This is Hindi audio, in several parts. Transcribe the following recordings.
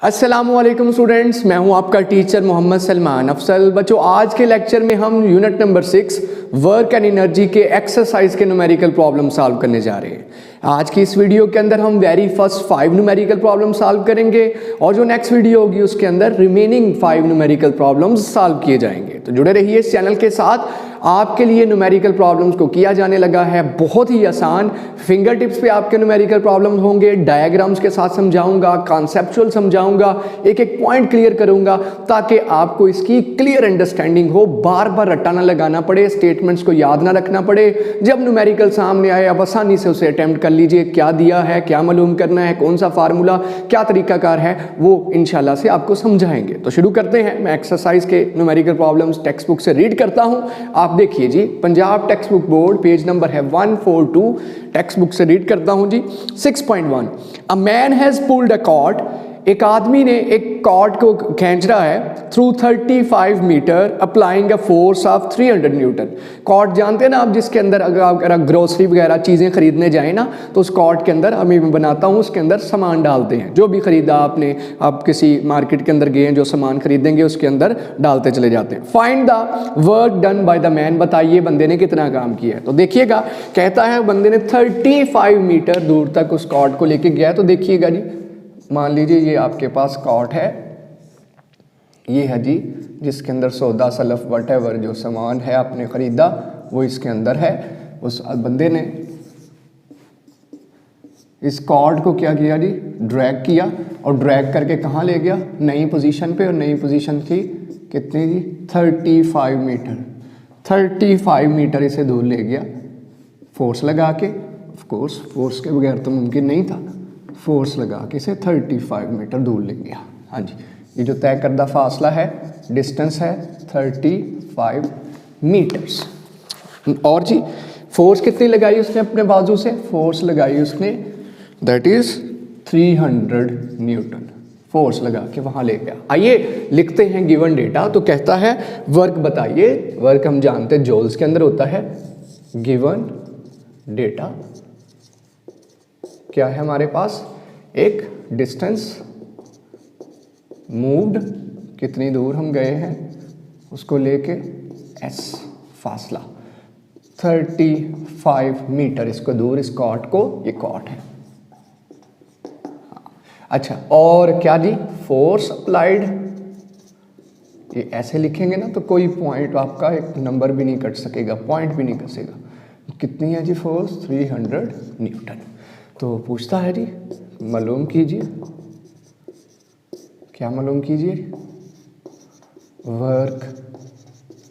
अस्सलामुअलैकुम स्टूडेंट्स, मैं हूं आपका टीचर मोहम्मद सलमान अफसल। बच्चों, आज के लेक्चर में हम unit number 6 work and energy के एक्सरसाइज के न्यूमेरिकल प्रॉब्लम सॉल्व करने जा रहे हैं। आज की इस वीडियो के अंदर हम very first 5 numerical problem solve करेंगे और जो नेक्स्ट वीडियो होगी उसके अंदर रिमेनिंग 5 न्यूमेरिकल प्रॉब्लम्स सॉल्व किए जाएंगे। तो जुड़े रहिए इस चैनल के साथ। आपके लिए न्यूमेरिकल प्रॉब्लम्स को किया जाने लगा है बहुत ही आसान। फिंगर टिप्स पे आपके न्यूमेरिकल प्रॉब्लम्स होंगे, डायग्राम्स के साथ समझाऊंगा, कॉन्सेप्चुअल समझाऊंगा, एक एक पॉइंट क्लियर करूंगा ताकि आपको इसकी क्लियर अंडरस्टैंडिंग हो, बार बार रट्टा ना लगाना पड़े, स्टेटमेंट्स को याद ना रखना पड़े। जब न्यूमेरिकल सामने आए आप आसानी से उसे अटेम्प्ट कर लीजिए। क्या दिया है, क्या मालूम करना है, कौन सा फार्मूला, क्या तरीकाकार है, वो इंशाल्लाह से आपको समझाएंगे। तो शुरू करते हैं। मैं एक्सरसाइज के न्यूमेरिकल प्रॉब्लम्स टेक्स्ट बुक से रीड करता हूं। आप देखिए जी, Punjab textbook board, page number है 142, टेक्स्ट बुक से रीड करता हूं जी। 6.1 a man has pulled a cord. एक आदमी ने एक कॉर्ड को खींच रहा है through 35 metre applying a force of 300 newton. Cord जानते हैं ना आप, जिसके अंदर अगर आप ग्रोसरी वगैरह चीज़ें खरीदने जाएं ना तो उस कॉर्ड के अंदर मैं बनाता हूँ, उसके अंदर सामान डालते हैं। जो भी खरीदा आपने, आप किसी मार्केट के अंदर गए हैं, जो सामान खरीदेंगे उसके अंदर डालते चले जाते हैं। Find the work done by the man. बताइए बंदे ने कितना काम किया है। तो देखिएगा, कहता है बंदे ने 35 मीटर दूर तक उस कॉर्ड को लेके गया। तो देखिएगा जी, मान लीजिए ये आपके पास कॉर्ड है, ये है जी, जिसके अंदर सौदा सलफ वटेवर जो सामान है आपने खरीदा वो इसके अंदर है। उस बंदे ने इस कॉर्ड को क्या किया जी, ड्रैग किया और ड्रैग करके कहाँ ले गया, नई पोजीशन पे। और नई पोजीशन थी कितनी जी, 35 मीटर। 35 मीटर इसे दूर ले गया फोर्स लगा के। ऑफ कोर्स फोर्स के बगैर तो मुमकिन नहीं था, फोर्स लगा के इसे 35 मीटर दूर ले गया। हाँ जी, ये जो तय करदा फासला है, डिस्टेंस है 35 मीटर्स। और जी फोर्स कितनी लगाई उसने अपने बाजू से, फोर्स लगाई उसने दैट इज 300 न्यूटन। फोर्स लगा के वहां ले गया। आइए लिखते हैं गिवन डेटा। तो कहता है वर्क बताइए। वर्क हम जानते हैं जॉल्स के अंदर होता है। गिवन डेटा क्या है हमारे पास, एक डिस्टेंस मूव्ड, कितनी दूर हम गए हैं उसको लेके, एस फासला 35 मीटर इसको दूर, इस कॉर्ड को, ये कॉर्ड है। अच्छा, और क्या जी, फोर्स अप्लाइड। ये ऐसे लिखेंगे ना तो कोई पॉइंट आपका, एक नंबर भी नहीं कट सकेगा, पॉइंट भी नहीं कटेगा। कितनी है जी फोर्स, 300 न्यूटन। तो पूछता है जी मालूम कीजिए, क्या मालूम कीजिए, वर्क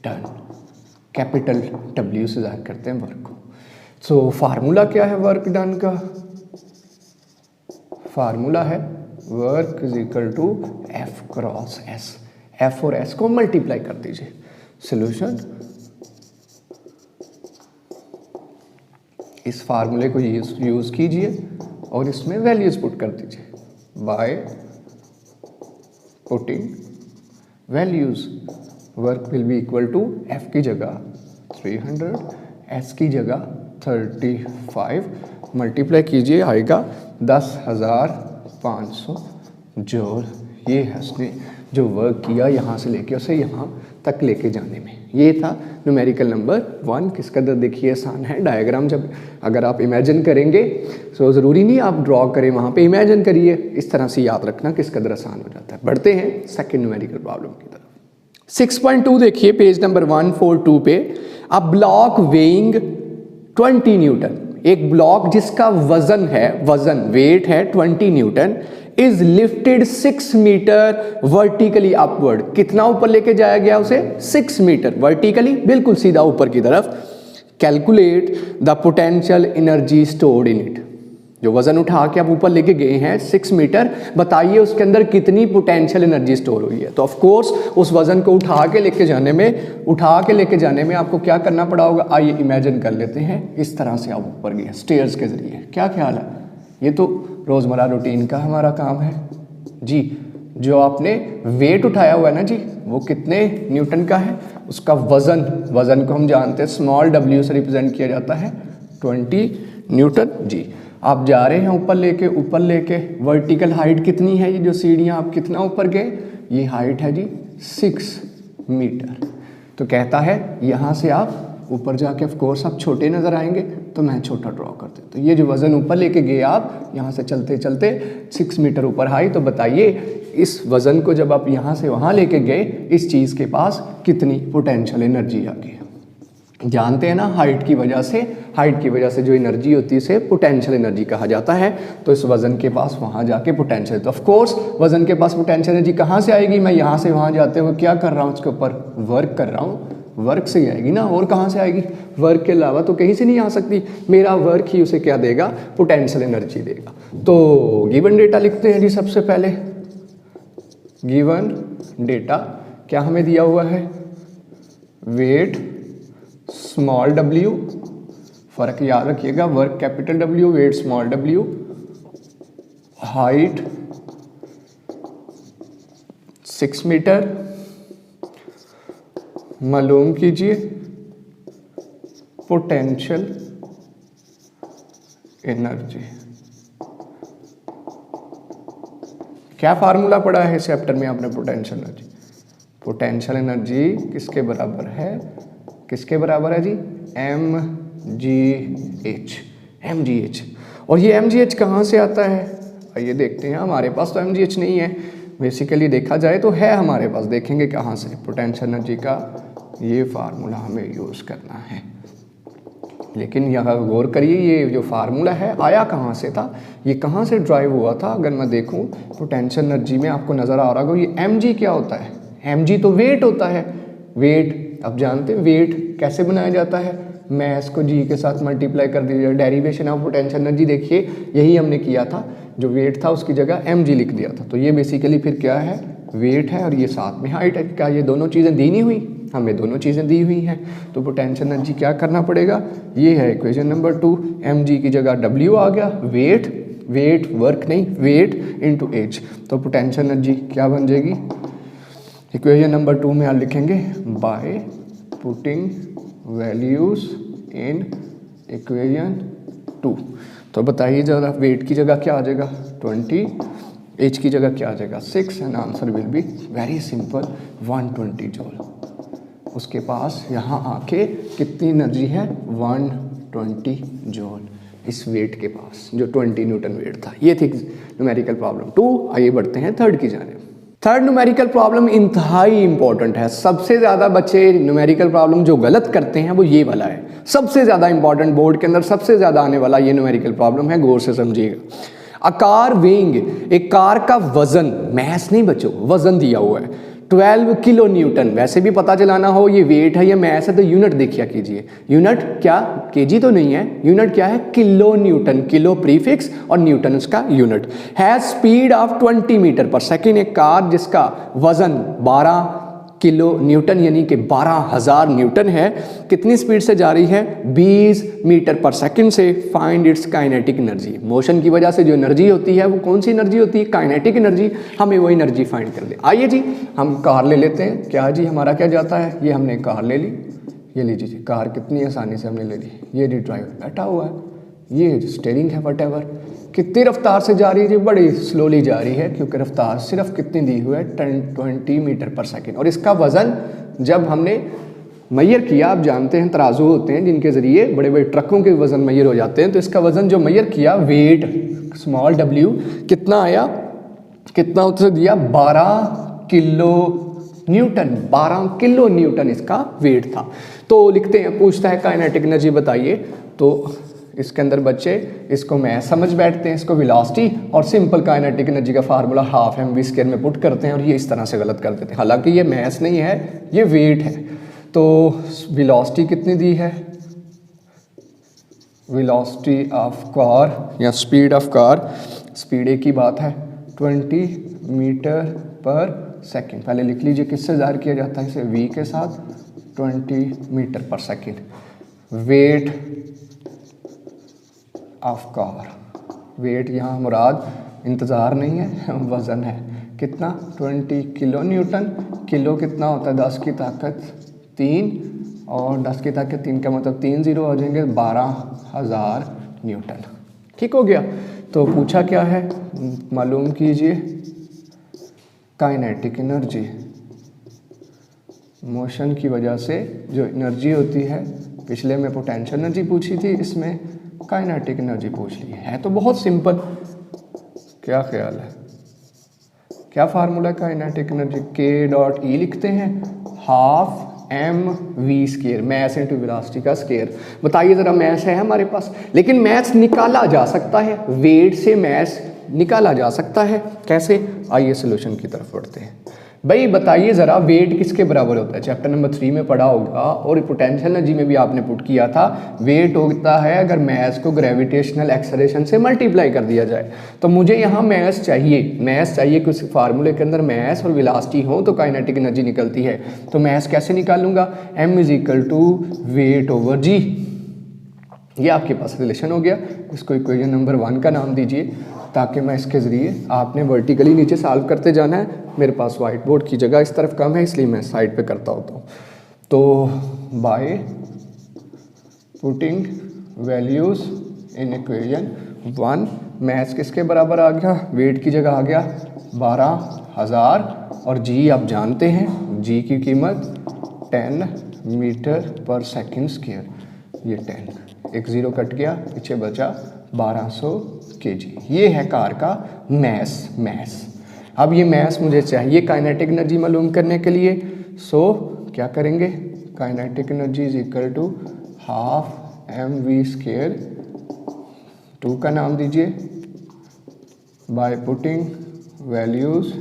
डन। कैपिटल W से जाहिर करते हैं वर्क को। सो फार्मूला क्या है वर्क डन का, फार्मूला है work is equal to F cross S। F और S को मल्टीप्लाई कर दीजिए। सोल्यूशन, इस फार्मूले को यूज कीजिए और इसमें वैल्यूज पुट कर दीजिए। By putting values, work will be equal to F की जगह 300, S की जगह 35, मल्टीप्लाई कीजिए, आएगा 10,500 जूल। ये है उसने जो वर्क किया यहाँ से लेके उसे यहाँ तक लेके जाने में। ये था न्यूमेरिकल नंबर 1। किस कदर देखिए आसान है। डायग्राम जब अगर आप इमेजिन करेंगे तो ज़रूरी नहीं आप ड्रॉ करें, वहाँ पे इमेजिन करिए, इस तरह से याद रखना किस कदर आसान हो जाता है। बढ़ते हैं सेकंड न्यूमेरिकल प्रॉब्लम की तरफ। 6.2 देखिए, पेज नंबर 142 पे। अ ब्लॉक वेइंग 20 न्यूटन, एक ब्लॉक जिसका वजन है, वजन वेट है 20 newton, is lifted 6 metre vertically upward. कितना ऊपर लेके जाया गया उसे, 6 मीटर वर्टिकली, बिल्कुल सीधा ऊपर की तरफ। Calculate the potential energy stored in it. जो वजन उठा के आप ऊपर लेके गए हैं 6 मीटर, बताइए उसके अंदर कितनी पोटेंशियल एनर्जी स्टोर हुई है। तो ऑफ कोर्स उस वजन को उठा के लेके जाने में आपको क्या करना पड़ा होगा। आइए इमेजिन कर लेते हैं, इस तरह से आप ऊपर गए स्टेयर्स के जरिए। क्या ख्याल है, ये तो रोजमर्रा रूटीन का हमारा काम है जी। जो आपने वेट उठाया हुआ है ना जी, वो कितने न्यूटन का है, उसका वजन को हम जानते हैं स्मॉल w से रिप्रेजेंट किया जाता है 20 न्यूटन जी। आप जा रहे हैं ऊपर लेके वर्टिकल हाइट कितनी है, ये जो सीढ़ियाँ आप कितना ऊपर गए, ये हाइट है जी 6 मीटर। तो कहता है यहाँ से आप ऊपर जाके ऑफ कोर्स आप छोटे नज़र आएंगे, तो मैं छोटा ड्रॉ करते। तो ये जो वज़न ऊपर लेके गए आप यहाँ से चलते चलते 6 मीटर ऊपर हाई, तो बताइए इस वज़न को जब आप यहाँ से वहाँ लेके गए, इस चीज़ के पास कितनी पोटेंशियल एनर्जी आ गई। जानते हैं ना, हाइट की वजह से जो एनर्जी होती है उसे पोटेंशियल एनर्जी कहा जाता है। तो इस वज़न के पास वहाँ जाके पोटेंशियल, तो ऑफ कोर्स वज़न के पास पोटेंशियल एनर्जी कहाँ से आएगी, मैं यहाँ से वहाँ जाते हुए क्या कर रहा हूँ, उसके ऊपर वर्क कर रहा हूँ, वर्क से ही आएगी ना, और कहाँ से आएगी, वर्क के अलावा तो कहीं से नहीं आ सकती। मेरा वर्क ही उसे क्या देगा, पोटेंशियल एनर्जी देगा। तो गिवन डेटा लिखते हैं जी। सबसे पहले गिवन डेटा क्या हमें दिया हुआ है, वेट स्मॉल w, फर्क याद रखिएगा, work capital W, weight small w, height 6 metre, मालूम कीजिए पोटेंशियल एनर्जी। क्या फार्मूला पढ़ा है इस चैप्टर में आपने, पोटेंशियल एनर्जी। पोटेंशियल एनर्जी किसके बराबर है, किसके बराबर है जी, mgh। और ये mgh कहाँ से आता है, आइए देखते हैं। हमारे पास तो mgh नहीं है, बेसिकली देखा जाए तो है हमारे पास, देखेंगे कहाँ से। पोटेंशियल एनर्जी का ये फार्मूला हमें यूज़ करना है, लेकिन यहाँ गौर करिए, ये जो फार्मूला है आया कहाँ से था, ये कहाँ से ड्राइव हुआ था। अगर मैं देखूँ पोटेंशियल एनर्जी में, आपको नज़र आ रहा होगा ये mg क्या होता है, mg तो वेट होता है। वेट अब जानते हैं वेट कैसे बनाया जाता है, मैस को g के साथ मल्टीप्लाई कर दीजिए, डेरिवेशन ऑफ पोटेंशियल एनर्जी देखिए, यही हमने किया था। जो वेट था उसकी जगह mg लिख दिया था। तो ये बेसिकली फिर क्या है, वेट है, और ये साथ में हाइट है। क्या ये दोनों चीज़ें दी नहीं हुई, हमें दोनों चीज़ें दी हुई हैं। तो पोटेंशियल एनर्जी क्या करना पड़ेगा, ये है इक्वेशन नंबर 2, mg की जगह w आ गया, वेट वर्क नहीं, वेट इनटू एज। तो पोटेंशियल एनर्जी क्या बन जाएगी, इक्वेशन नंबर 2 में आप लिखेंगे bye putting values in equation 2। तो बताइए जरा, वेट की जगह क्या आ जाएगा 20, एच की जगह क्या आ जाएगा 6, and answer will be very simple 120 joule. उसके पास यहाँ आके कितनी एनर्जी है 120 जूल इस वेट के पास, जो 20 न्यूटन वेट था। ये थी न्यूमेरिकल प्रॉब्लम 2। आइए बढ़ते हैं थर्ड की जानिब। थर्ड न्यूमेरिकल प्रॉब्लम इंतहाई इंपॉर्टेंट है। सबसे ज़्यादा बच्चे न्यूमेरिकल प्रॉब्लम जो गलत करते हैं वो ये वाला है, सबसे ज़्यादा इंपॉर्टेंट, बोर्ड के अंदर सबसे ज़्यादा आने वाला ये न्यूमेरिकल प्रॉब्लम है, गौर से समझिएगा। अ कार वेइंग, एक कार का वजन, मैस नहीं बच्चों, वजन दिया हुआ है 12 किलो न्यूटन। वैसे भी पता चलाना हो ये वेट है या मैस है तो यूनिट देखिए कीजिए, यूनिट क्या केजी तो नहीं है, यूनिट क्या है किलो न्यूटन, किलो प्रीफिक्स और न्यूटन उसका यूनिट है। Speed of 20 metre per second, एक कार जिसका वजन 12 किलो न्यूटन यानी कि 12,000 न्यूटन है, कितनी स्पीड से जा रही है 20 मीटर पर सेकंड से। Find its kinetic energy, motion की वजह से जो एनर्जी होती है वो कौन सी एनर्जी होती है, काइनेटिक एनर्जी। हमें वो एनर्जी फाइंड कर दे। आइए जी हम कार ले लेते हैं। क्या जी हमारा क्या जाता है, ये हमने कार ले ली, ये लीजिए जी कार कितनी आसानी से हमने ले ली। ये जी ड्राइवर बैठा हुआ है, ये स्टीयरिंग है, वटेवर। कितनी रफ्तार से जा रही है जी, बड़ी स्लोली जा रही है, क्योंकि रफ्तार सिर्फ कितनी दी हुई है 20 मीटर पर सेकंड। और इसका वज़न जब हमने मैयर किया, आप जानते हैं तराजू होते हैं जिनके ज़रिए बड़े बड़े ट्रकों के वज़न मैयर हो जाते हैं, तो इसका वज़न जो मैयर किया, वेट स्मॉल w, कितना आया, कितना उत्तर दिया 12 किलो न्यूटन, 12 किलो न्यूटन इसका वेट था। तो लिखते हैं, पूछता है काइनेटिक एनर्जी बताइए। तो इसके अंदर बच्चे इसको मैथ समझ बैठते हैं, इसको वेलोसिटी और सिंपल काइनेटिक एनर्जी का फार्मूला हाफ mv² में पुट करते हैं और ये इस तरह से गलत कर देते हैं। हालांकि ये मैथ्स नहीं है, ये वेट है। तो वेलोसिटी कितनी दी है, वेलोसिटी ऑफ कार या स्पीड ऑफ कार, स्पीड एक ही बात है 20 मीटर पर सेकेंड। पहले लिख लीजिए किससे ज़ाहिर किया जाता है इसे, v के साथ 20 metre per second. Weight of car, wait यहाँ मुराद इंतज़ार नहीं है, वज़न है, कितना 20 किलो न्यूटन। किलो कितना होता है 10 की ताकत 3, और 10 की ताकत 3 का मतलब 3 0 हो जाएंगे 12,000 न्यूटन। ठीक हो गया। तो पूछा क्या है, मालूम कीजिए काइनेटिक एनर्जी, मोशन की वजह से जो एनर्जी होती है, पिछले में पोटेंशियल एनर्जी पूछी थी, इसमें काइनेटिक एनर्जी पूछ ली है। तो बहुत सिंपल, क्या ख्याल है, क्या फार्मूला है kinetic energy, K dot E लिखते हैं, half M V square, mass into velocity का स्केयर। बताइए ज़रा, मैस है हमारे पास, लेकिन मैस निकाला जा सकता है, वेट से मैस निकाला जा सकता है, कैसे? आइए सोल्यूशन की तरफ बढ़ते हैं। भाई बताइए ज़रा, वेट किसके बराबर होता है? चैप्टर नंबर 3 में पढ़ा होगा और पोटेंशियल एनर्जी में भी आपने पुट किया था। वेट होता है अगर मैस को ग्रेविटेशनल एक्सेलरेशन से मल्टीप्लाई कर दिया जाए। तो मुझे यहाँ मैस चाहिए कि उस फार्मूले के अंदर मैस और वेलोसिटी हो तो काइनेटिक एनर्जी निकलती है। तो मैस कैसे निकालूंगा? m is equal to weight over G. ये आपके पास रिलेशन हो गया। इसको इक्वेशन नंबर 1 का नाम दीजिए, ताकि मैं इसके ज़रिए, आपने वर्टिकली नीचे सॉल्व करते जाना है। मेरे पास वाइट बोर्ड की जगह इस तरफ कम है, इसलिए मैं साइड पे करता होता हूँ। तो bye putting values in equation 1, maths किसके बराबर आ गया? वेट की जगह आ गया 12,000 और जी आप जानते हैं, जी की कीमत 10 मीटर पर सेकेंड स्क्वायर। ये 10, एक ज़ीरो कट गया, पीछे बचा 1200 केजी। ये है कार का मैस। अब ये मैस मुझे चाहिए काइनेटिक एनर्जी मालूम करने के लिए। सो क्या करेंगे? Kinetic energy is equal to half M V square, 2 का नाम दीजिए, by putting values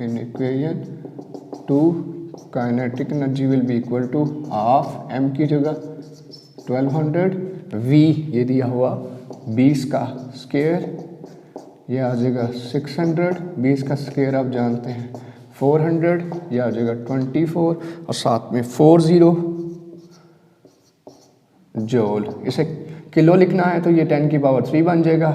in equation 2 kinetic energy will be equal to half M की जगह 1200, वी ये दिया हुआ 20 का स्क्वायर, यह आ जाएगा 600, 20 का स्क्वायर आप जानते हैं 400, यह आ जाएगा 24 और साथ में 40 जूल। इसे किलो लिखना है तो ये 10 की पावर 3 बन जाएगा,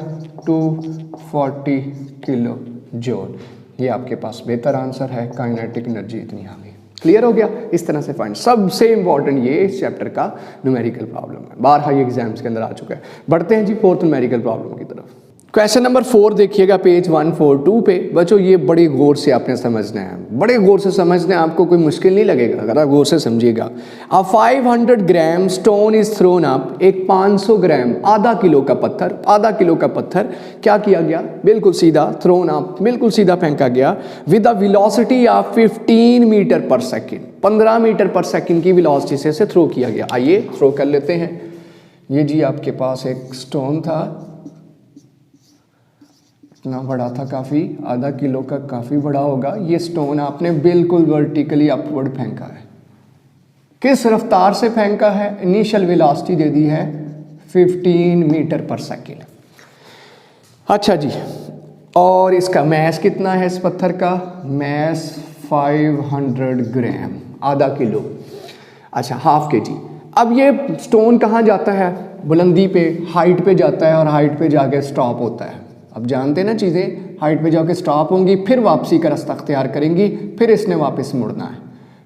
240 किलो जूल। ये आपके पास बेहतर आंसर है, काइनेटिक एनर्जी इतनी आ गई। क्लियर हो गया? इस तरह से फाइंड, सबसे इंपॉर्टेंट ये इस चैप्टर का न्यूमेरिकल प्रॉब्लम है, बारहा ये एग्जाम्स के अंदर आ चुका है। बढ़ते हैं जी फोर्थ न्यूमेरिकल प्रॉब्लम की तरफ। क्वेश्चन नंबर 4 देखिएगा पेज 142 पे। बच्चों ये बड़े गौर से आपने समझना है, बड़े गौर से समझना है, आपको कोई मुश्किल नहीं लगेगा अगर आप गौर से समझिएगा। अब 500 ग्राम स्टोन इज थ्रोन अप, एक 500 ग्राम आधा किलो का पत्थर क्या किया गया? बिल्कुल सीधा थ्रोन अप, बिल्कुल सीधा फेंका गया with the velocity of 15 metre per second, 15 metre per second की वेलोसिटी से इसे थ्रो किया गया। आइए थ्रो कर लेते हैं। ये जी आपके पास एक स्टोन था, इतना बड़ा था, काफ़ी, आधा किलो का, काफ़ी बड़ा होगा। ये स्टोन आपने बिल्कुल वर्टिकली अपवर्ड फेंका है। किस रफ्तार से फेंका है? इनिशियल वेलोसिटी दे दी है 15 मीटर पर सेकेंड। अच्छा जी, और इसका मैस कितना है? इस पत्थर का मैस 500 ग्राम, आधा किलो, अच्छा हाफ के जी। अब ये स्टोन कहाँ जाता है? बुलंदी पे, हाइट पे जाता है और हाइट पे जाके स्टॉप होता है। अब जानते हैं ना चीज़ें, हाइट पे जाके स्टॉप होंगी, फिर वापसी का रास्ता अख्तियार करेंगी, फिर इसने वापस मुड़ना है।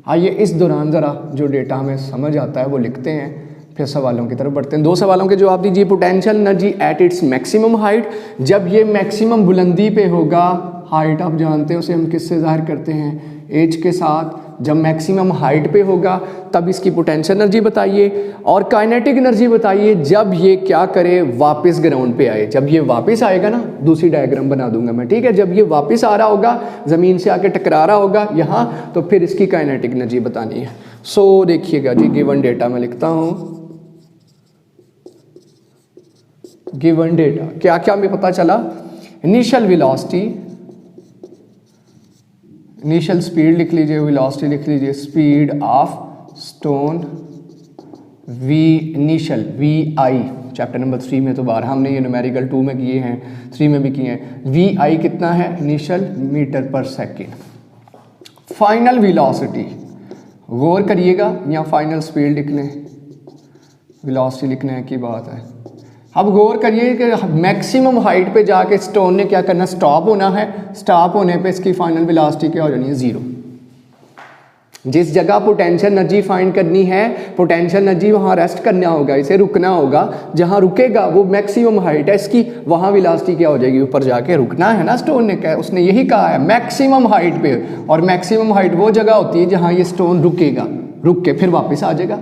आइए इस दौरान ज़रा जो डेटा हमें समझ आता है वो लिखते हैं, फिर सवालों की तरफ बढ़ते हैं। 2 सवालों के जवाब दीजिए। Potential energy at its maximum height, जब ये मैक्सिमम बुलंदी पे होगा, हाइट आप जानते हैं उसे हम किससे ज़ाहिर करते हैं? एच के साथ। जब मैक्सिमम हाइट पे होगा तब इसकी पोटेंशियल एनर्जी बताइए, और काइनेटिक एनर्जी बताइए जब ये क्या करे? वापस ग्राउंड पे आए। जब ये वापस आएगा ना, दूसरी डायग्राम बना दूंगा मैं, ठीक है? जब ये वापस आ रहा होगा, ज़मीन से आके टकरा रहा होगा यहाँ, तो फिर इसकी काइनेटिक एनर्जी बतानी है। सो देखिएगा जी, गिवन डेटा मैं लिखता हूँ, गिवन डेटा क्या क्या हमें पता चला? इनिशियल वेलोसिटी, इनिशियल स्पीड लिख लीजिए, वेलोसिटी लिख लीजिए, speed of stone, V initial, V I, chapter number 3 में तो बारह हमने ये न्यूमेरिकल 2 में किए हैं, 3 में भी किए हैं। वी आई कितना है? Initial metre per second. Final velocity, गौर करिएगा, या फाइनल स्पीड लिख लें, वेलोसिटी लिखने की बात है। अब गौर करिए कि मैक्सिमम हाइट पे जाके स्टोन ने क्या करना? स्टॉप होना है। स्टॉप होने पे इसकी फाइनल वेलोसिटी क्या हो जानी है? 0। जिस जगह पोटेंशियल एनर्जी फाइंड करनी है, पोटेंशियल एनर्जी वहाँ रेस्ट करना होगा, इसे रुकना होगा, जहाँ रुकेगा वो मैक्सिमम हाइट है इसकी, वहाँ वेलोसिटी क्या हो जाएगी, ऊपर जाके रुकना है ना। स्टोन ने कहा, उसने यही कहा है मैक्सिमम हाइट पे, और मैक्सिमम हाइट वो जगह होती है जहाँ ये स्टोन रुकेगा, रुक के फिर वापस आ जाएगा,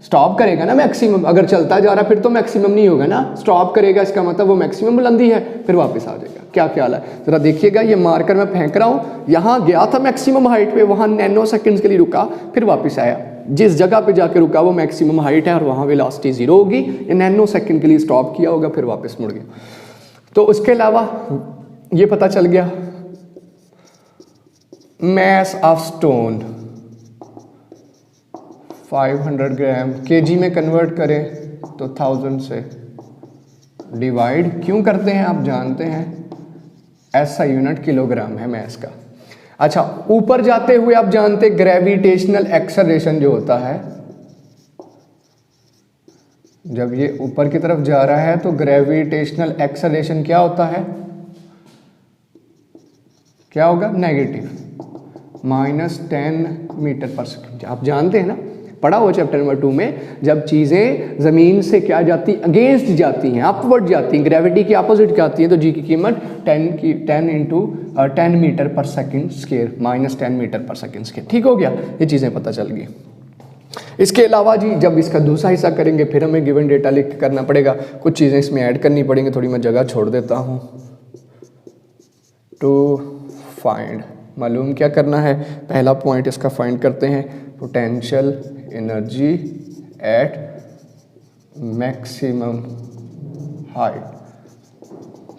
स्टॉप करेगा ना मैक्सिमम। अगर चलता जा रहा फिर तो मैक्सिमम नहीं होगा ना, स्टॉप करेगा इसका मतलब वो मैक्सिमम बुलंदी है, फिर वापस आ जाएगा। क्या ख्याल है, जरा देखिएगा, ये मार्कर मैं फेंक रहा हूँ, यहाँ गया था मैक्सिमम हाइट पे, वहाँ नैनो सेकंड्स के लिए रुका, फिर वापस आया, जिस जगह पे जाके रुका वो मैक्सिमम हाइट है और वहाँ वेलोसिटी 0 होगी, ये नैनो सेकंड के लिए स्टॉप किया होगा, फिर वापस मुड़ गया। तो उसके अलावा ये पता चल गया mass of stone 500 gram, KG में कन्वर्ट करें तो 1000 से डिवाइड क्यों करते हैं आप जानते हैं, ऐसा यूनिट किलोग्राम है मैस का। अच्छा, ऊपर जाते हुए आप जानते ग्रेविटेशनल एक्सेलरेशन जो होता है, जब ये ऊपर की तरफ जा रहा है तो ग्रेविटेशनल एक्सेलरेशन क्या होता है, क्या होगा, नेगेटिव -10 मीटर पर सेकंड। आप जानते हैं ना, पढ़ा हो चैप्टर नंबर 2 में, जब चीज़ें ज़मीन से क्या जाती, अगेंस्ट जाती हैं, अपवर्ड जाती हैं, ग्रेविटी की अपोजिट क्या आती हैं, तो जी की कीमत 10 मीटर पर सेकंड स्क्वायर, -10 मीटर पर सेकंड स्क्वायर। ठीक हो गया, ये चीज़ें पता चल गई। इसके अलावा जी जब इसका दूसरा हिस्सा करेंगे फिर हमें गिवन डेटा लिख करना पड़ेगा, कुछ चीज़ें इसमें ऐड करनी पड़ेंगी, थोड़ी मैं जगह छोड़ देता हूँ। टू फाइंड, मालूम क्या करना है, पहला पॉइंट इसका फाइंड करते हैं, potential energy at maximum height,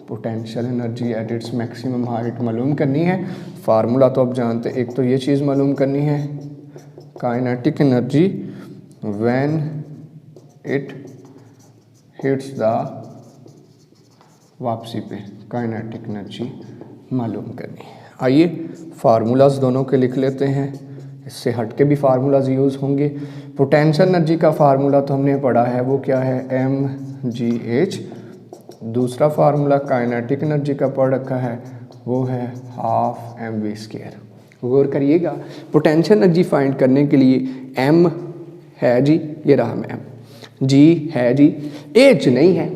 potential energy at its maximum height मालूम करनी है। फार्मूला तो आप जानते हैं, एक तो ये चीज़ मालूम करनी है, kinetic energy when it hits the, वापसी पे काइनेटिक एनर्जी मालूम करनी है। आइए फार्मूलाज दोनों के लिख लेते हैं, इससे हट के भी फार्मूलाज यूज़ होंगे। पोटेंशियल एनर्जी का फार्मूला तो हमने पढ़ा है, वो क्या है, mgh। दूसरा फार्मूला काइनेटिक एनर्जी का पढ़ रखा है, वो है 12 mv²। गौर करिएगा, पोटेंशियल एनर्जी फाइंड करने के लिए m है जी, ये रहा m, g है जी, h नहीं है,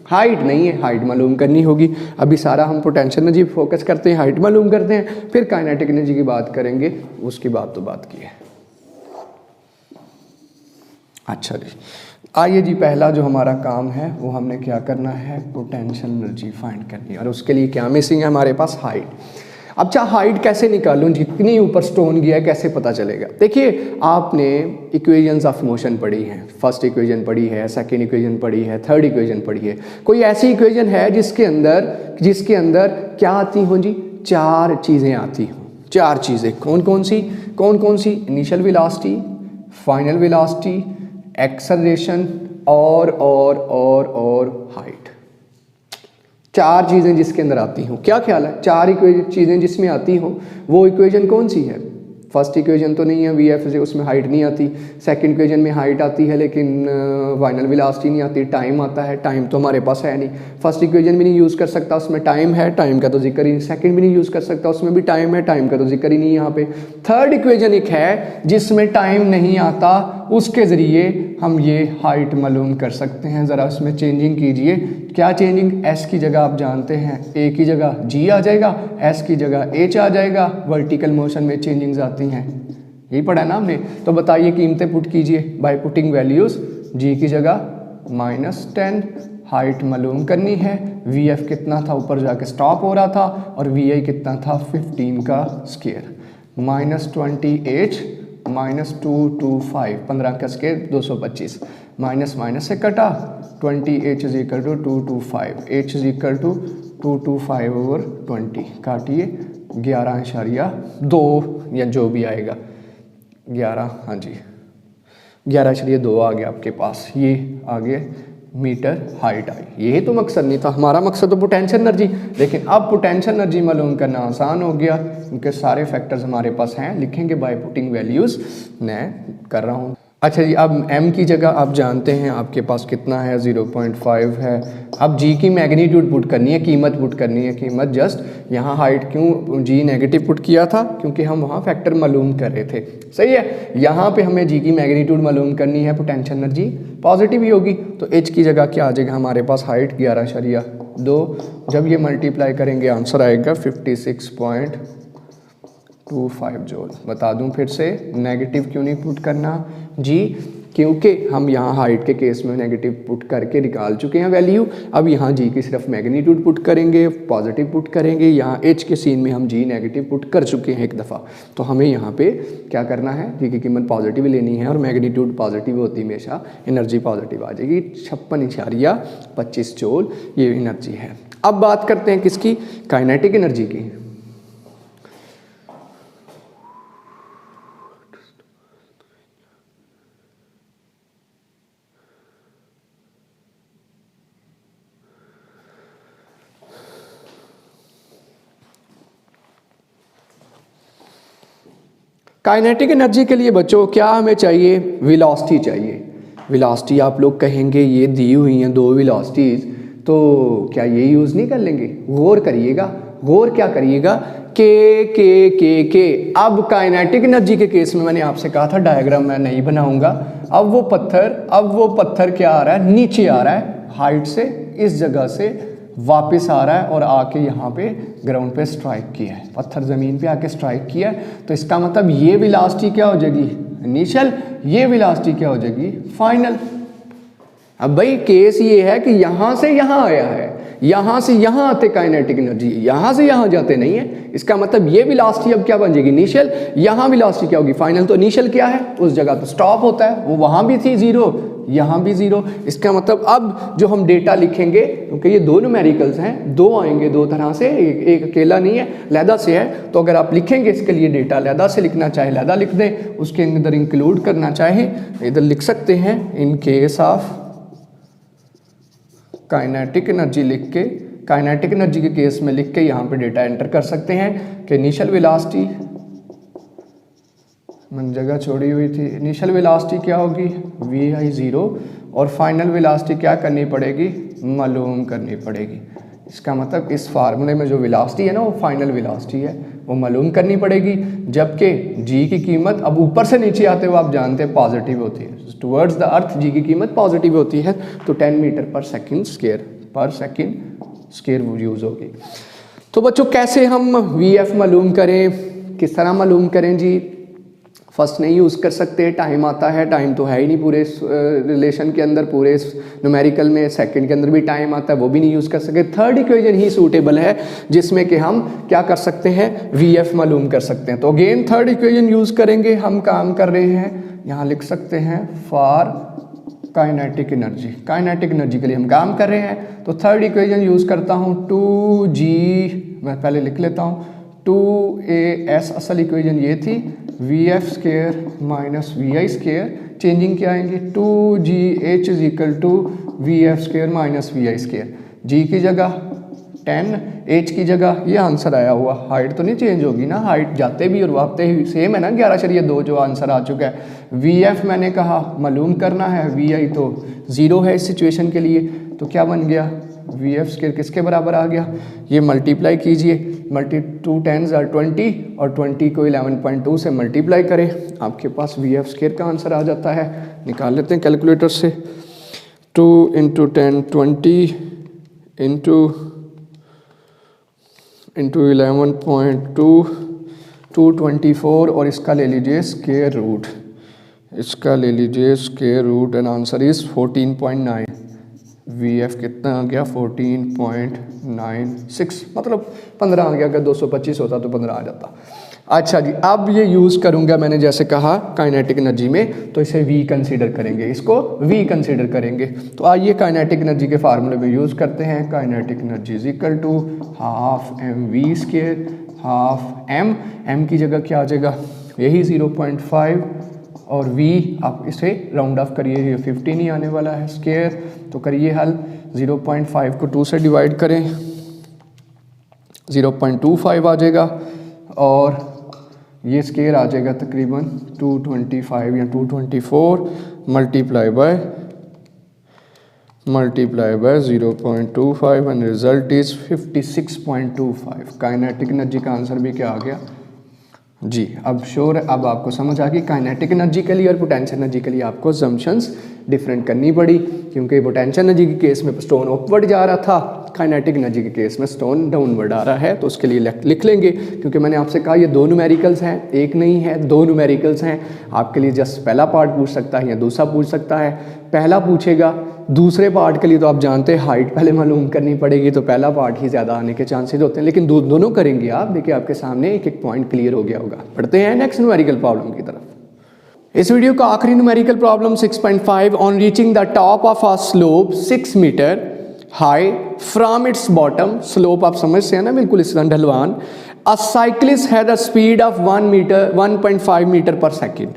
हाइट नहीं है, हाइट मालूम करनी होगी। अभी सारा हम पोटेंशियल एनर्जी फोकस करते हैं, हाइट मालूम करते हैं, फिर काइनेटिक एनर्जी की बात करेंगे, उसकी बात तो बात की है। अच्छा जी, आइए जी, पहला जो हमारा काम है वो हमने क्या करना है, पोटेंशियल एनर्जी फाइंड करनी है, और उसके लिए क्या मिसिंग है हमारे पास, हाइट। अब चाहे हाइट कैसे निकालूं, जितनी ऊपर स्टोन गया है कैसे पता चलेगा। देखिए, आपने इक्वेशंस ऑफ मोशन पढ़ी हैं, फर्स्ट इक्वेशन पढ़ी है, सेकंड इक्वेशन पढ़ी है, थर्ड इक्वेशन पढ़ी है। कोई ऐसी इक्वेशन है जिसके अंदर क्या आती हों जी, 4 चीज़ें आती हों, 4 चीज़ें, कौन कौन सी, initial velocity, final velocity, acceleration और हाइट। 4 चीज़ें जिसके अंदर आती हों, क्या ख्याल है, 4 चीज़ें जिसमें आती हों, वो इक्वेशन कौन सी है। फर्स्ट इक्वेशन तो नहीं है VF से, उसमें हाइट नहीं आती। सेकंड इक्वेशन में हाइट आती है लेकिन फाइनल वेलोसिटी नहीं आती, टाइम आता है, टाइम तो हमारे पास है नहीं। फर्स्ट इक्वेशन भी नहीं यूज़ कर सकता, उसमें टाइम है, टाइम का तो जिक्र ही नहीं। सेकंड भी नहीं यूज़ कर सकता, उसमें भी टाइम है, टाइम का तो जिक्र ही नहीं यहाँ पे। थर्ड इक्वेशन एक है जिसमें टाइम नहीं आता, उसके ज़रिए हम ये हाइट मालूम कर सकते हैं। ज़रा उसमें चेंजिंग कीजिए, क्या चेंजिंग, S की जगह आप जानते हैं A की जगह G आ जाएगा, S की जगह H आ जाएगा, वर्टिकल मोशन में चेंजिंग्स आती हैं, यही पढ़ा है ना हमने। तो बताइए कीमतें पुट कीजिए, बाय पुटिंग वैल्यूज़, G की जगह -10, हाइट मालूम करनी है, VF कितना था, ऊपर जाके स्टॉप हो रहा था, और VI कितना था, 15 का स्क्वायर, -20H -225, 15 का स्क्वायर 225, माइनस से कटा, 20H is equal to 225, H is equal to 225/20, काटिए 11.2 या जो भी आएगा, 11, हाँ जी 11.2 आ गया आपके पास, ये आगे मीटर हाइट आई। यही तो मकसद नहीं था हमारा, मकसद तो पोटेंशियल एनर्जी। लेकिन अब पोटेंशियल एनर्जी मालूम करना आसान हो गया क्योंकि सारे फैक्टर्स हमारे पास हैं, लिखेंगे बाय पुटिंग वैल्यूज़। मैं कर रहा हूँ अच्छा जी, अब m की जगह आप जानते हैं आपके पास कितना है, 0.5 है। अब g की मैग्नीट्यूड पुट करनी है, कीमत पुट करनी है, कीमत जस्ट यहाँ हाइट क्यों g नेगेटिव पुट किया था, क्योंकि हम वहाँ फैक्टर मालूम कर रहे थे, सही है। यहाँ पे हमें g की मैग्नीट्यूड मालूम करनी है, पोटेंशियल एनर्जी पॉजिटिव ही होगी, तो h की जगह क्या आ जाएगा हमारे पास, हाइट 11.2। जब ये मल्टीप्लाई करेंगे आंसर आएगा 56.25 जूल। बता दूं फिर से, नेगेटिव क्यों नहीं पुट करना जी, क्योंकि हम यहाँ हाइट के केस में नेगेटिव पुट करके निकाल चुके हैं वैल्यू। अब यहाँ जी की सिर्फ मैग्नीट्यूड पुट करेंगे, पॉजिटिव पुट करेंगे। यहाँ एच के सीन में हम जी नेगेटिव पुट कर चुके हैं एक दफ़ा, तो हमें यहाँ पे क्या करना है, जी की कीमत पॉजिटिव लेनी है और मैग्नीट्यूड पॉजिटिव होती है हमेशा, एनर्जी पॉजिटिव आ जाएगी। 56.25 जूल ये एनर्जी है। अब बात करते हैं किसकी, काइनेटिक एनर्जी की। काइनेटिक एनर्जी के लिए बच्चों क्या हमें चाहिए, वेलोसिटी चाहिए। वेलोसिटी आप लोग कहेंगे ये दी हुई हैं दो वेलोसिटीज़, तो क्या ये यूज़ नहीं कर लेंगे, गौर करिएगा। गौर क्या करिएगा, के। अब काइनेटिक एनर्जी के केस में मैंने आपसे कहा था डायग्राम मैं नहीं बनाऊंगा। अब वो पत्थर क्या आ रहा है, नीचे आ रहा है हाइट से, इस जगह से वापस आ रहा है और आके यहाँ पे ग्राउंड पे स्ट्राइक किया है, पत्थर ज़मीन पे आके स्ट्राइक किया है। तो इसका मतलब ये वेलोसिटी क्या हो जाएगी, इनिशियल, ये वेलोसिटी क्या हो जाएगी, फाइनल। अब भाई केस ये है कि यहाँ से यहाँ आया है, यहाँ से यहाँ आते काइनेटिक एनर्जी, यहाँ से यहाँ जाते नहीं है। इसका मतलब ये वेलोसिटी अब क्या बन जाएगी, इनिशियल। यहाँ वेलोसिटी क्या होगी, फाइनल। तो इनिशियल क्या है, उस जगह तो स्टॉप होता है, वो वहाँ भी थी जीरो, यहाँ भी जीरो। इसका मतलब अब जो हम डेटा लिखेंगे, क्योंकि ये दो न्यूमेरिकल्स हैं, दो आएंगे दो तरह से, एक अकेला नहीं है, लैदा से है। तो अगर आप लिखेंगे इसके लिए डेटा लैदा से लिखना चाहे लैदा लिख दें, उसके अंदर इंक्लूड करना चाहे इधर लिख सकते हैं, in case of kinetic energy लिख के, काइनेटिक एनर्जी के केस में लिख के यहाँ पे डेटा एंटर कर सकते हैं कि इनिशियल वेलोसिटी, मैंने जगह छोड़ी हुई थी, इनिशियल वेलोसिटी क्या होगी vi0 और फाइनल वेलोसिटी क्या करनी पड़ेगी, मालूम करनी पड़ेगी। इसका मतलब इस फार्मूले में जो वेलोसिटी है ना वो फाइनल वेलोसिटी है, वो मालूम करनी पड़ेगी। जबकि g की कीमत अब ऊपर से नीचे आते हुए आप जानते हैं पॉजिटिव होती है, टुवर्ड्स द अर्थ g की कीमत पॉजिटिव होती है, तो 10 मीटर पर सेकंड स्क्वायर यूज़ होगी। तो बच्चों कैसे हम vf मालूम करें, किस तरह मालूम करें जी। फर्स्ट नहीं यूज़ कर सकते, टाइम आता है, टाइम तो है ही नहीं पूरे रिलेशन के अंदर, पूरे न्यूमेरिकल में सेकंड के अंदर भी टाइम आता है, वो भी नहीं यूज़ कर सकते। थर्ड इक्वेशन ही सूटेबल है जिसमें कि हम क्या कर सकते हैं, वीएफ मालूम कर सकते हैं। तो अगेन थर्ड इक्वेशन यूज़ करेंगे, हम काम कर रहे हैं, यहाँ लिख सकते हैं for kinetic energy, kinetic energy के लिए हम काम कर रहे हैं। तो थर्ड इक्वेशन यूज़ करता हूँ 2g, मैं पहले लिख लेता हूँ 2as, असल इक्वेशन ये थी vf square minus vi square, changing क्या आएंगे 2gh is equal to vf square minus vi square. g की जगह 10, h की जगह ये आंसर आया हुआ, हाइट तो नहीं चेंज होगी ना, हाइट जाते भी और वापते ही सेम है ना 11.2 जो आंसर आ चुका है। vf मैंने कहा मालूम करना है, vi तो 0 है इस सिचुएशन के लिए, तो क्या बन गया vf स्केयर किसके बराबर आ गया, ये मल्टीप्लाई कीजिए, 2 10s are 20 और 20 को 11.2 से मल्टीप्लाई करें, आपके पास vf स्केयर का आंसर आ जाता है। निकाल लेते हैं कैलकुलेटर से, 2 × 10 20 इंटू 11.2 224 और इसका ले लीजिए स्केयर रूट, इसका ले लीजिए square root and answer is 14.9। vf कितना आ गया 14.96, मतलब 15 आ गया, अगर 225 होता तो 15 आ जाता। अच्छा जी, अब ये यूज़ करूँगा मैंने जैसे कहा काइनेटिक एनर्जी में, तो इसे v कंसीडर करेंगे, इसको v कंसीडर करेंगे। तो आइए काइनेटिक एनर्जी के फार्मूले में यूज़ करते हैं, kinetic energy is equal to half mv square, half m की जगह क्या आ जाएगा यही 0.5 और v आप इसे राउंड ऑफ करिए, ये 15 ही आने वाला है स्केयर, तो करिए हल, 0.5 को 2 से डिवाइड करें 0.25 आ जाएगा और ये स्केयर आ जाएगा तकरीबन 225 या 224 multiply by 0.25 and result is 56.25। Kinetic energy का आंसर भी क्या आ गया जी। अब श्योर, अब आपको समझ आ गई काइनेटिक एनर्जी के लिए और पोटेंशियल एनर्जी के लिए आपको असम्पशंस डिफरेंट करनी पड़ी, क्योंकि पोटेंशियल एनर्जी के केस में स्टोन अपवर्ड जा रहा था, काइनेटिक एनर्जी के केस में स्टोन डाउनवर्ड आ रहा है। तो उसके लिए लिख लेंगे, क्योंकि मैंने आपसे कहा ये दो न्यूमेरिकल्स हैं, एक नहीं है, दो न्यूमेरिकल्स हैं। आपके लिए जस्ट पहला पार्ट पूछ सकता है या दूसरा पूछ सकता है। पहला पूछेगा, दूसरे पार्ट के लिए तो आप जानते हैं हाइट पहले मालूम करनी पड़ेगी, तो पहला पार्ट ही ज़्यादा आने के चांसेस होते हैं, लेकिन दोनों करेंगे आप। देखिए आपके सामने एक एक पॉइंट क्लियर हो गया होगा। पढ़ते हैं नेक्स्ट न्यूमेरिकल प्रॉब्लम की तरफ। इस वीडियो का आखिरी numerical problem 6.5 on reaching the top of a slope 6 metre high from its bottom. Slope आप समझते हैं ना, बिल्कुल इस तरह ढलवान। A cyclist had a speed of 1.5 metre per second.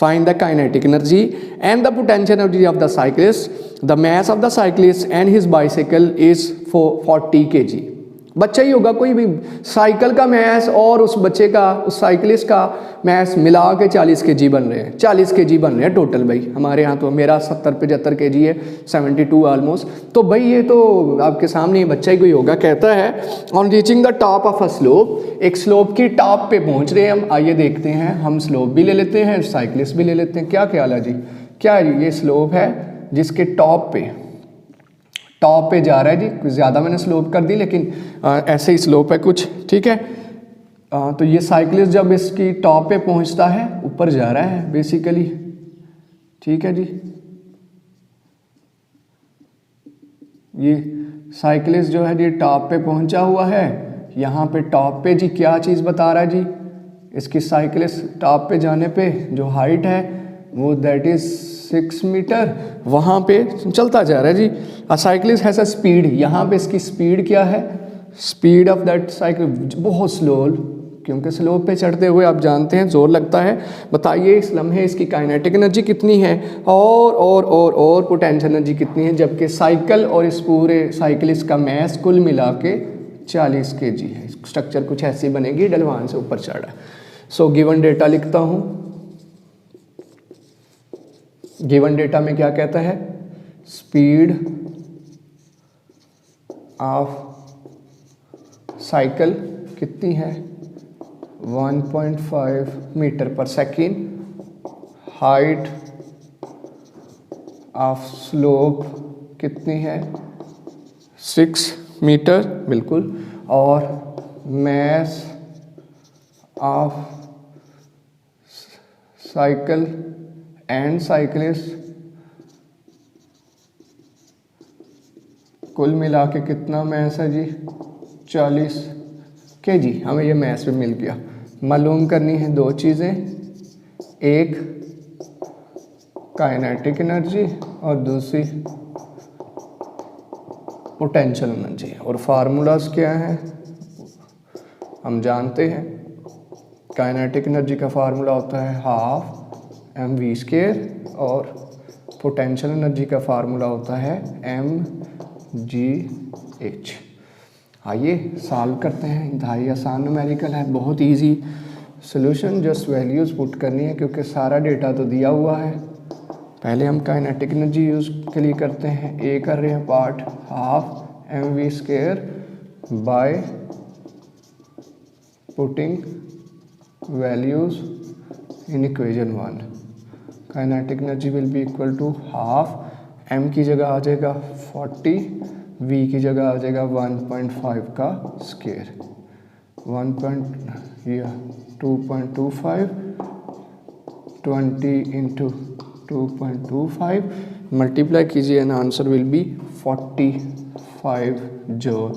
Find the kinetic energy and the potential energy of the cyclist. The mass of the cyclist and his bicycle is 40 kg. बच्चा ही होगा कोई भी, साइकिल का मैस और उस बच्चे का, उस साइकिलिस्ट का मैस मिला के 40 kg बन रहे हैं। 40 kg बन रहे हैं टोटल भाई। हमारे यहाँ तो मेरा 70-75 kg है, 72 ऑलमोस्ट। तो भाई ये तो आपके सामने बच्चा ही कोई होगा। कहता है on reaching the top of a slope, एक स्लोप की टॉप पे पहुँच रहे हैं हम। आइए देखते हैं, हम स्लोप भी ले लेते हैं, साइकिलिस्ट भी ले लेते हैं। क्या ख्याल है जी, क्या ये स्लोप है जिसके टॉप पे जा रहा है जी। कुछ ज़्यादा मैंने स्लोप कर दी, लेकिन ऐसे ही स्लोप है कुछ, ठीक है। तो ये साइकिलिस्ट जब इसकी टॉप पे पहुंचता है, ऊपर जा रहा है बेसिकली, ठीक है जी। ये साइकिलिस्ट जो है जी टॉप पे पहुंचा हुआ है। यहाँ पे टॉप पे जी क्या चीज़ बता रहा है जी, इसकी साइकिलिस्ट टॉप पे जाने पे जो हाइट है वो दैट इज़ 6 मीटर। वहाँ पे चलता जा रहा है जी। A cyclist has a speed, यहाँ पे इसकी स्पीड क्या है, स्पीड ऑफ दैट साइकिल बहुत स्लो, क्योंकि स्लोप पे चढ़ते हुए आप जानते हैं जोर लगता है। बताइए इस लम्हे इसकी काइनेटिक एनर्जी कितनी है और पोटेंशियल एनर्जी कितनी है, जबकि साइकिल और इस पूरे साइकिलिस्ट का मैस कुल मिला के 40 kg है। स्ट्रक्चर कुछ ऐसी बनेगी, ढलवान से ऊपर चढ़ रहा है। सो गिवन डेटा लिखता हूँ। गिवन डेटा में क्या कहता है, स्पीड ऑफ साइकिल कितनी है 1.5 metre per second. Height of slope कितनी है 6 मीटर, बिल्कुल। और mass of cycle and cyclist कुल मिला के कितना मैस है जी 40 kg। हमें ये मैस भी मिल गया। मालूम करनी है दो चीज़ें, एक काइनेटिक एनर्जी और दूसरी पोटेंशियल एनर्जी। और फार्मूलाज क्या है हम जानते हैं। काइनेटिक एनर्जी का फार्मूला होता है 12mv², और पोटेंशियल एनर्जी का फार्मूला होता है mgh। आइए सॉल्व करते हैं। इंतहाई आसान न्यूमेरिकल है, बहुत easy solution, just values put करनी है, क्योंकि सारा डेटा तो दिया हुआ है। पहले हम काइनेटिक एनर्जी यूज़ के लिए करते हैं। ए कर रहे हैं part 12mv² by putting values in equation 1। Kinetic energy will be equal to 12m की जगह आ जाएगा 40, v की जगह आ जाएगा 1.5 का स्क्वायर, 2.25 20 इंटू 2.25 मल्टीप्लाई कीजिए and answer will be 45 joule.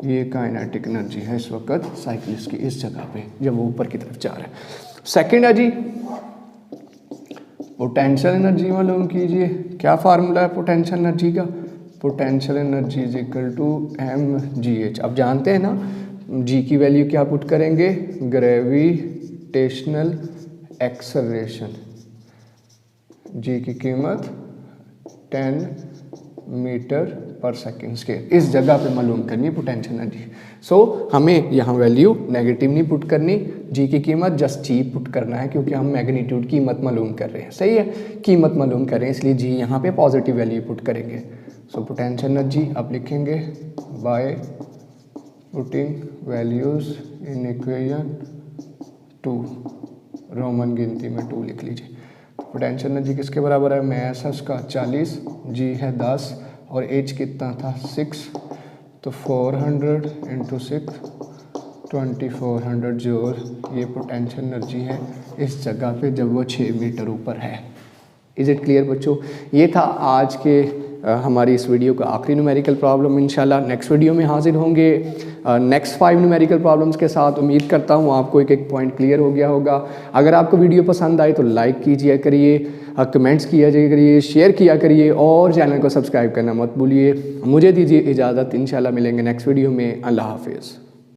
ये काइनेटिक एनर्जी है इस वक्त साइकिलिस्ट की इस जगह पे जब वो ऊपर की तरफ जा रहा है। सेकंड है जी पोटेंशियल एनर्जी मालूम कीजिए। क्या फार्मूला है पोटेंशियल एनर्जी का, potential energy is equal to mgh। अब जानते हैं ना g की वैल्यू क्या पुट करेंगे, ग्रेविटेशनल एक्सेलरेशन। g की कीमत 10 मीटर पर सेकेंड स्क्वायर, इस जगह पे मालूम करनी है पोटेंशियल एनर्जी। सो हमें यहाँ वैल्यू नेगेटिव नहीं पुट करनी, जी की कीमत जस्ट जी पुट करना है, क्योंकि हम मैग्नीट्यूड कीमत मालूम कर रहे हैं, सही है, कीमत मालूम कर रहे हैं, इसलिए जी यहाँ पे पॉजिटिव वैल्यू पुट करेंगे। सो पोटेंशियल एनर्जी आप लिखेंगे bye putting values in equation 2, Roman गिनती में 2 लिख लीजिए। पोटेंशियल एनर्जी किसके बराबर है, मैस है उसका 40, जी है 10 और एच कितना था 6, तो 400 इंटू 6 2400 जूल ये पोटेंशियल एनर्जी है इस जगह पे जब वो 6 मीटर ऊपर है। इज़ इट क्लियर बच्चों? ये था आज के हमारी इस वीडियो का आखिरी न्यूमेरिकल प्रॉब्लम। इंशाल्लाह नेक्स्ट वीडियो में हाजिर होंगे नेक्स्ट 5 न्यूमेरिकल प्रॉब्लम्स के साथ। उम्मीद करता हूँ आपको एक एक पॉइंट क्लियर हो गया होगा। अगर आपको वीडियो पसंद आए तो लाइक कीजिए करिए, कमेंट्स किया जाए करिए, शेयर किया करिए और चैनल को सब्सक्राइब करना मत भूलिए। मुझे दीजिए इजाज़त, इंशाल्लाह मिलेंगे नेक्स्ट वीडियो में। अल्लाह हाफिज़।